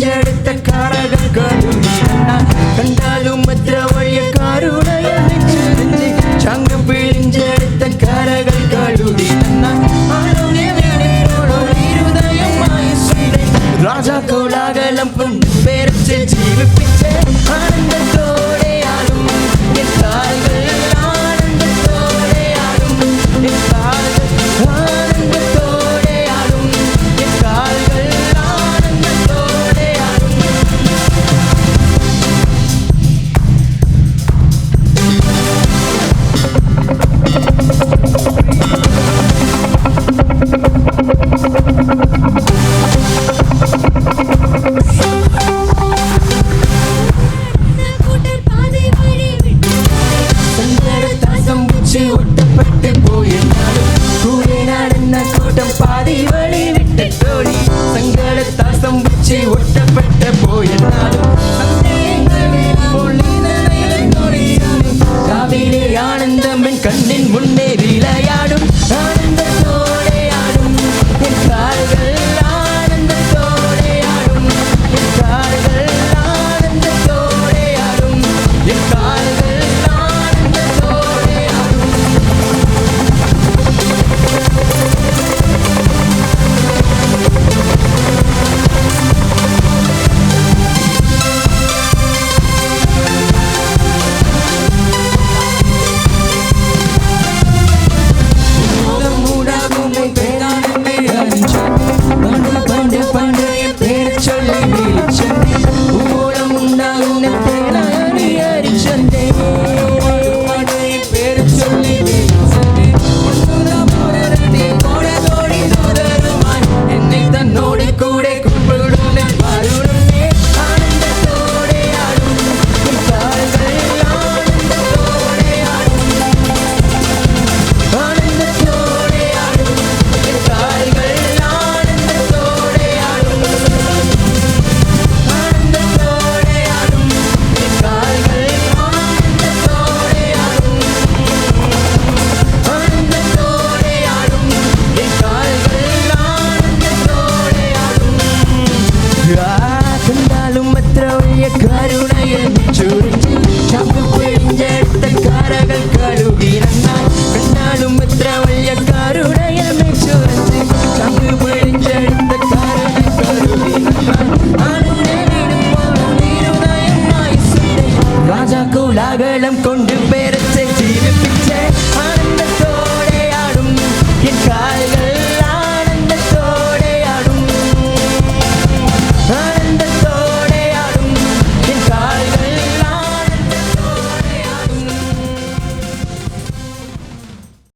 പിഴിഞ്ഞെടുത്ത കറകൾ കഴുകി കണ്ടാലും എത്ര വലിയ കരുണയെറിഞ്ഞ് ചങ്ക് പിഴിഞ്ഞെടുത്ത കറകൾ കഴുകി രാജാക്കോലാകലം കൊണ്ട് പേരച്ച് ജീവിപ്പിച്ച് ആനന്ദത്തോടെയാടും ആനന്ദത്തോടെയാടും ആനന്ദത്തോടെയാടും ആനന്ദത്തോടെയാടും ഒട്ടപ്പെട്ട് പോയെന്നാലും കൂടെ നടന്ന കൂട്ടം പാതി വഴി വിട്ടോടി സങ്കടത്താൽ സംഭവിച്ച് ഒട്ടപ്പെട്ട് പോയെന്നാലും കാവിലെ ആനന്ദമൻ കണ്ണിൻ മുന്നേ വിളയാടും ആനന്ദത്തോടെയാടും കാലുകൾ ആനന്ദത്തോടെയാടും കാലുകൾ ആനന്ദത്തോടെയാടും കാലുകൾ കരുണയിൽ ചുരുങ്ങി ചങ്ക് പിഴിഞ്ഞെടുത്ത കറകൾ കഴുകി കണ്ടാലും എത്ര വലിയ കരുണയിൽ ചുരുങ്ങി ചങ്ക് പിഴിഞ്ഞെടുത്ത കറകൾ കഴുകി രാജാക്കോലാകലം കൊണ്ട് പേരച്ച് ജീവിപ്പിച്ച് ആനന്ദത്തോടെയാടും